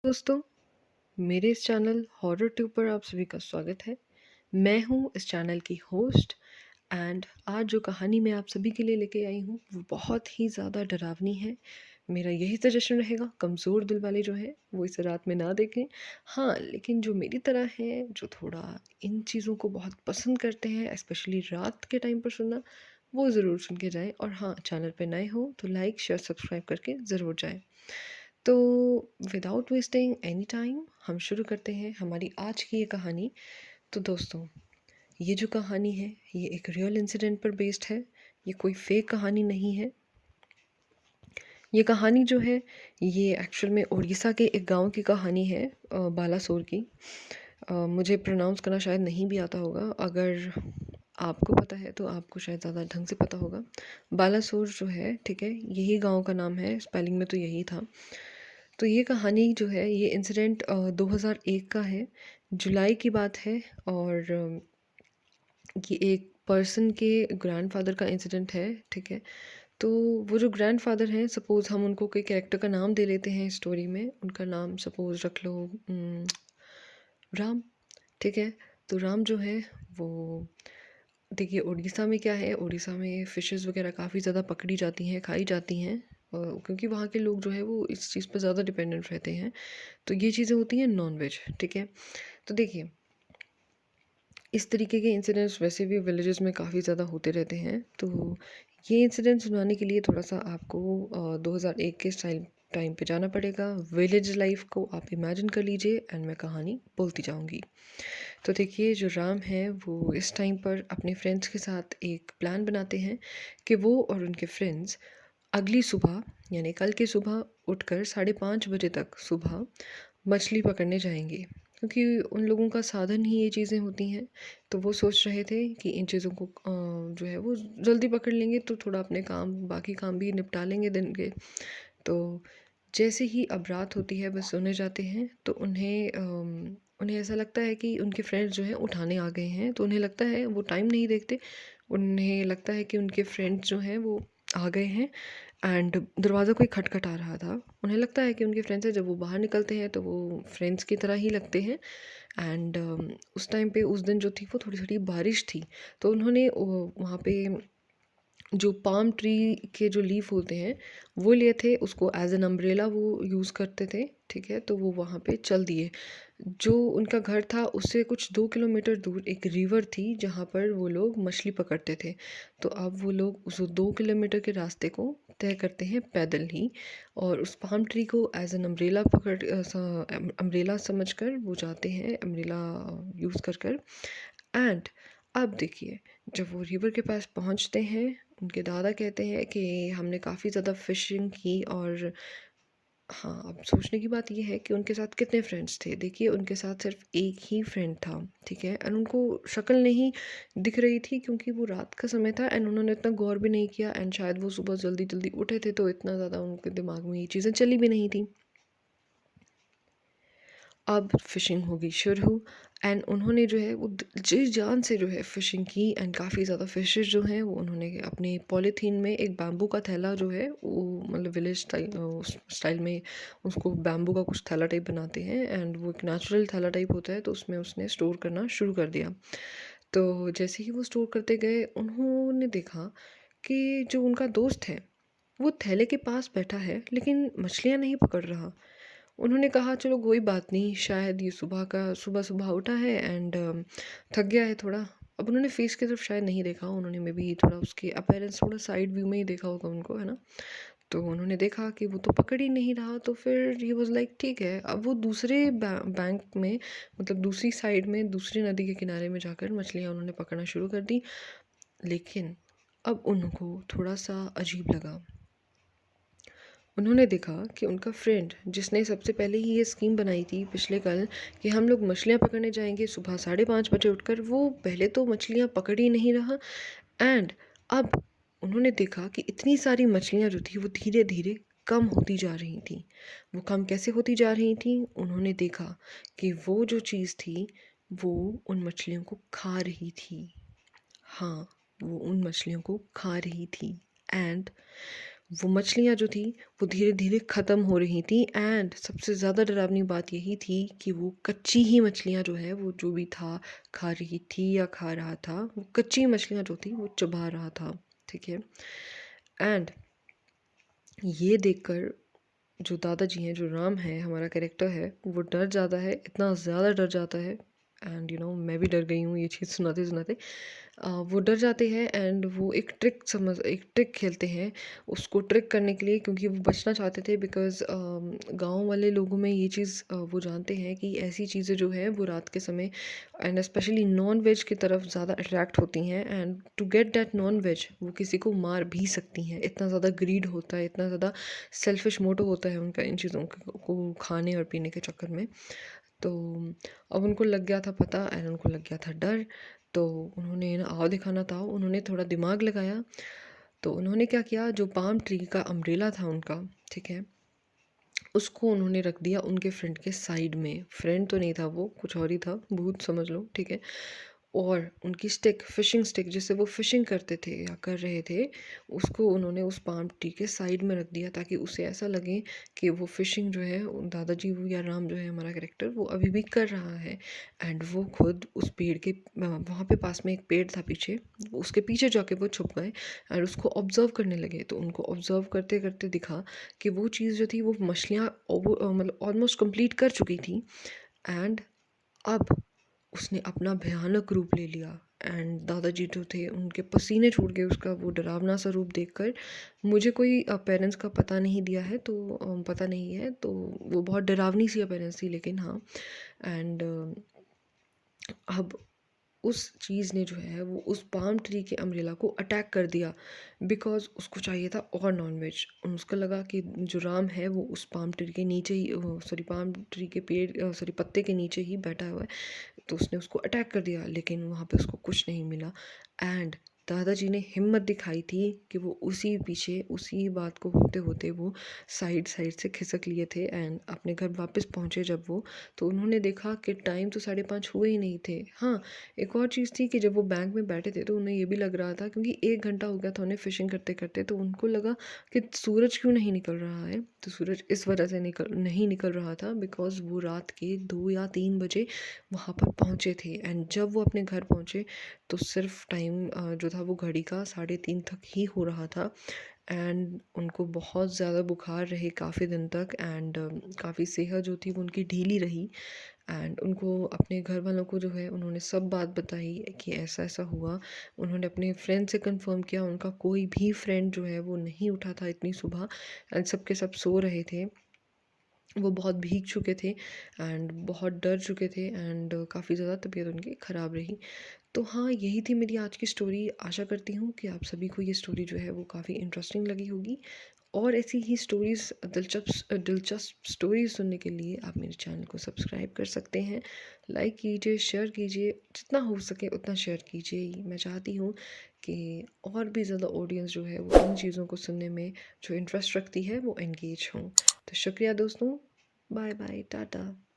दोस्तों, मेरे इस चैनल हॉरर ट्यूब पर आप सभी का स्वागत है। मैं हूँ इस चैनल की होस्ट एंड आज जो कहानी मैं आप सभी के लिए लेके आई हूँ वो बहुत ही ज़्यादा डरावनी है। मेरा यही सजेशन रहेगा, कमज़ोर दिल वाले जो हैं वो इसे रात में ना देखें। हाँ, लेकिन जो मेरी तरह हैं, जो थोड़ा इन चीज़ों को बहुत पसंद करते हैं, स्पेशली रात के टाइम पर सुनना, वो ज़रूर सुन के जाएँ। और हाँ, चैनल पे नए हो तो लाइक, शेयर, सब्सक्राइब करके ज़रूर जाएँ। तो विदाउट वेस्टिंग एनी टाइम हम शुरू करते हैं हमारी आज की ये कहानी। तो दोस्तों, ये जो कहानी है ये एक रियल इंसिडेंट पर बेस्ड है। ये कोई फेक कहानी नहीं है। ये कहानी जो है ये एक्चुअल में उड़ीसा के एक गांव की कहानी है, बालासोर की। मुझे प्रोनाउंस करना शायद नहीं भी आता होगा। अगर आपको पता है तो आपको शायद ज़्यादा ढंग से पता होगा। बालासोर जो है, ठीक है, यही गांव का नाम है, स्पेलिंग में तो यही था। तो ये कहानी जो है ये इंसिडेंट 2001 का है, जुलाई की बात है। और ये एक पर्सन के ग्रैंडफादर का इंसिडेंट है, ठीक है। तो वो जो ग्रैंडफादर हैं, सपोज़ हम उनको कोई कैरेक्टर का नाम दे लेते हैं स्टोरी में। उनका नाम सपोज़ रख लो राम, ठीक है। तो राम जो है वो, देखिए उड़ीसा में क्या है, उड़ीसा में फ़िशेज़ वगैरह काफ़ी ज़्यादा पकड़ी जाती हैं, खाई जाती हैं। क्योंकि वहाँ के लोग जो है वो इस चीज़ पर ज़्यादा डिपेंडेंट रहते हैं। तो ये चीज़ें होती हैं नॉन-वेज, ठीक है। तो देखिए, इस तरीके के इंसिडेंट्स वैसे भी विलेजेस में काफ़ी ज़्यादा होते रहते हैं। तो ये इंसिडेंट सुनाने के लिए थोड़ा सा आपको 2001 के स्टाइल टाइम पे जाना पड़ेगा। विलेज लाइफ को आप इमेजिन कर लीजिए एंड मैं कहानी बोलती जाऊंगी। तो देखिए, जो राम है वो इस टाइम पर अपने फ्रेंड्स के साथ एक प्लान बनाते हैं कि वो और उनके फ्रेंड्स अगली सुबह, यानी कल की सुबह उठकर 5:30 बजे तक सुबह मछली पकड़ने जाएंगे। क्योंकि उन लोगों का साधन ही ये चीज़ें होती हैं। तो वो सोच रहे थे कि इन चीज़ों को जो है वो जल्दी पकड़ लेंगे तो थोड़ा अपने काम, बाकी काम भी निपटा लेंगे दिन के। तो जैसे ही अब रात होती है, बस सोने जाते हैं, तो उन्हें ऐसा लगता है कि उनके फ्रेंड्स जो हैं उठाने आ गए हैं। तो उन्हें लगता है, वो टाइम नहीं देखते, उन्हें लगता है कि उनके फ्रेंड्स जो हैं वो आ गए हैं। एंड दरवाज़ा कोई खटखटा रहा था। उन्हें लगता है कि उनके फ्रेंड्स हैं। जब वो बाहर निकलते हैं तो वो फ्रेंड्स की तरह ही लगते हैं। एंड उस टाइम पे, उस दिन जो थी वो थोड़ी थोड़ी बारिश थी। तो उन्होंने वहाँ पे जो पाम ट्री के जो लीफ होते हैं वो लिए थे, उसको एज एन अम्ब्रेला वो यूज़ करते थे, ठीक है। तो वो वहाँ पे चल दिए। जो उनका घर था उससे कुछ 2 किलोमीटर दूर एक रिवर थी जहाँ पर वो लोग मछली पकड़ते थे। तो अब वो लोग उस 2 किलोमीटर के रास्ते को तय करते हैं पैदल ही, और उस पाम ट्री को एज एन अम्ब्रेला अम्ब्रेला समझ कर वो जाते हैं, अम्ब्रेला यूज़ कर कर। एंड अब देखिए, जब वो रिवर के पास पहुंचते हैं, उनके दादा कहते हैं कि हमने काफ़ी ज़्यादा फिशिंग की। और हाँ, अब सोचने की बात ये है कि उनके साथ कितने फ्रेंड्स थे। देखिए, उनके साथ सिर्फ एक ही फ्रेंड था, ठीक है। एंड उनको शक्ल नहीं दिख रही थी क्योंकि वो रात का समय था एंड उन्होंने इतना गौर भी नहीं किया। एंड शायद वो सुबह जल्दी जल्दी उठे थे तो इतना ज़्यादा उनके दिमाग में ये चीज़ें चली भी नहीं थी। अब फ़िशिंग होगी शुरू। एंड उन्होंने जो है वो जी जान से जो है फ़िशिंग की। एंड काफ़ी ज़्यादा फ़िशेज़ जो हैं वो उन्होंने अपने पॉलीथीन में, एक बैम्बू का थैला जो है वो, मतलब विलेज स्टाइल में उसको बैम्बू का कुछ थैला टाइप बनाते हैं एंड वो एक नेचुरल थैला टाइप होता है, तो उसमें उसने स्टोर करना शुरू कर दिया। तो जैसे ही वो स्टोर करते गए, उन्होंने देखा कि जो उनका दोस्त है वो थैले के पास बैठा है लेकिन मछलियाँ नहीं पकड़ रहा। उन्होंने कहा चलो कोई बात नहीं, शायद ये सुबह सुबह उठा है एंड थक गया है थोड़ा। अब उन्होंने फेस की तरफ शायद नहीं देखा, उन्होंने मे बी थोड़ा उसके अपीयरेंस थोड़ा साइड व्यू में ही देखा होगा उनको, है ना। तो उन्होंने देखा कि वो तो पकड़ ही नहीं रहा, तो फिर ही वाज लाइक ठीक है। अब वो दूसरे बैंक में, मतलब दूसरी साइड में, दूसरी नदी के किनारे में जाकर मछलियाँ उन्होंने पकड़ना शुरू कर दी। लेकिन अब उनको थोड़ा सा अजीब लगा। उन्होंने देखा कि उनका फ्रेंड, जिसने सबसे पहले ही ये स्कीम बनाई थी पिछले कल कि हम लोग मछलियाँ पकड़ने जाएंगे सुबह 5:30 बजे उठकर, वो पहले तो मछलियाँ पकड़ ही नहीं रहा। एंड अब उन्होंने देखा कि इतनी सारी मछलियाँ जो थी वो धीरे धीरे कम होती जा रही थी। वो कम कैसे होती जा रही थी? उन्होंने देखा कि वो जो चीज़ थी वो उन मछलियों को खा रही थी। हाँ, वो उन मछलियों को खा रही थी। एंड वो मछलियाँ जो थी वो धीरे-धीरे ख़त्म हो रही थी एंड सबसे ज़्यादा डरावनी बात यही थी कि वो कच्ची ही मछलियाँ जो है वो जो भी था खा रही थी या खा रहा था, वो कच्ची मछलियाँ जो थी वो चबा रहा था, ठीक है? एंड ये देखकर जो दादाजी हैं, जो राम है हमारा कैरेक्टर है, वो डर जाता है, इतना ज़्यादा डर जाता है एंड मैं भी डर गई हूँ ये चीज़ सुनाते-सुनाते। वो डर जाते हैं एंड वो एक ट्रिक खेलते हैं उसको ट्रिक करने के लिए, क्योंकि वो बचना चाहते थे बिकॉज़ गाँव वाले लोगों में ये चीज़ वो जानते हैं कि ऐसी चीज़ें जो है वो रात के समय एंड स्पेशली नॉन-वेज की तरफ ज़्यादा अट्रैक्ट होती हैं and to get that non veg वो किसी को मार भी सकती हैं। इतना ज़्यादा ग्रीड होता है, इतना ज़्यादा सेल्फिश मोटिव होता है उनका इन चीज़ों को खाने और पीने के चक्कर में। तो अब उनको लग गया था पता एंड उनको लग गया था डर। तो उन्होंने ना आओ दिखाना था, उन्होंने थोड़ा दिमाग लगाया। तो उन्होंने क्या किया, जो पाम ट्री का अम्ब्रेला था उनका, ठीक है? उसको उन्होंने रख दिया उनके फ्रेंड के साइड में। फ्रेंड तो नहीं था वो, कुछ और ही था, भूत समझ लो, ठीक है? और उनकी स्टिक, फिशिंग स्टिक जिससे वो फिशिंग करते थे या कर रहे थे, उसको उन्होंने उस पाम ट्री के साइड में रख दिया ताकि उसे ऐसा लगे कि वो फिशिंग जो है दादाजी वो या राम जो है हमारा कैरेक्टर वो अभी भी कर रहा है। एंड वो खुद उस पेड़ के वहाँ पे पास में एक पेड़ था पीछे, उसके पीछे जाके वो छुप गए एंड उसको ऑब्जर्व करने लगे। तो उनको ऑब्जर्व करते करते दिखा कि वो चीज़ जो थी वो मछलियाँ मतलब ऑलमोस्ट कंप्लीट कर चुकी थी एंड अब उसने अपना भयानक रूप ले लिया एंड दादाजी जो थे उनके पसीने छूट गए उसका वो डरावना सा रूप देखकर। मुझे कोई पेरेंट्स का पता नहीं दिया है तो पता नहीं है, तो वो बहुत डरावनी सी पेरेंट्स थी लेकिन हाँ। एंड अब उस चीज़ ने जो है वो उस पाम ट्री के अम्ब्रेला को अटैक कर दिया बिकॉज़ उसको चाहिए था और नॉन-वेज। उसको लगा कि जो राम है वो उस पाम ट्री के नीचे ही सॉरी पाम ट्री के सॉरी पत्ते के नीचे ही बैठा हुआ है। तो उसने उसको अटैक कर दिया लेकिन वहाँ पे उसको कुछ नहीं मिला एंड दादाजी ने हिम्मत दिखाई थी कि वो उसी पीछे उसी बात को होते होते वो साइड साइड से खिसक लिए थे एंड अपने घर वापस पहुँचे जब वो, तो उन्होंने देखा कि टाइम तो 5:30 हुए ही नहीं थे। हाँ, एक और चीज़ थी कि जब वो बैंक में बैठे थे तो उन्हें ये भी लग रहा था क्योंकि 1 घंटा हो गया था उन्हें फ़िशिंग करते-करते, तो उनको लगा कि सूरज क्यों नहीं निकल रहा है? तो सूरज इस वजह से नहीं निकल रहा था बिकॉज़ वो रात के 2 या 3 बजे वहाँ पर पहुँचे थे एंड जब वो अपने घर पहुँचे तो सिर्फ टाइम जो था वो घड़ी का 3:30 तक ही हो रहा था एंड उनको बहुत ज़्यादा बुखार रहे काफ़ी दिन तक एंड काफ़ी सेहत जो थी वो उनकी ढीली रही एंड उनको अपने घर वालों को जो है उन्होंने सब बात बताई कि ऐसा ऐसा हुआ। उन्होंने अपने फ्रेंड से कंफर्म किया, उनका कोई भी फ्रेंड जो है वो नहीं उठा था इतनी सुबह एंड सबके सब सो रहे थे। वो बहुत भीग चुके थे एंड बहुत डर चुके थे एंड काफ़ी ज़्यादा तबीयत उनकी ख़राब रही। तो हाँ, यही थी मेरी आज की स्टोरी। आशा करती हूँ कि आप सभी को ये स्टोरी जो है वो काफ़ी इंटरेस्टिंग लगी होगी और ऐसी ही स्टोरीज़ दिलचस्प दिलचस्प स्टोरीज़ सुनने के लिए आप मेरे चैनल को सब्सक्राइब कर सकते हैं। लाइक कीजिए, शेयर कीजिए, जितना हो सके उतना शेयर कीजिए। मैं चाहती हूँ कि और भी ज़्यादा ऑडियंस जो है वो इन चीज़ों को सुनने में जो इंटरेस्ट रखती है वो एंगेज हों। तो शुक्रिया दोस्तों, बाय बाय, टाटा।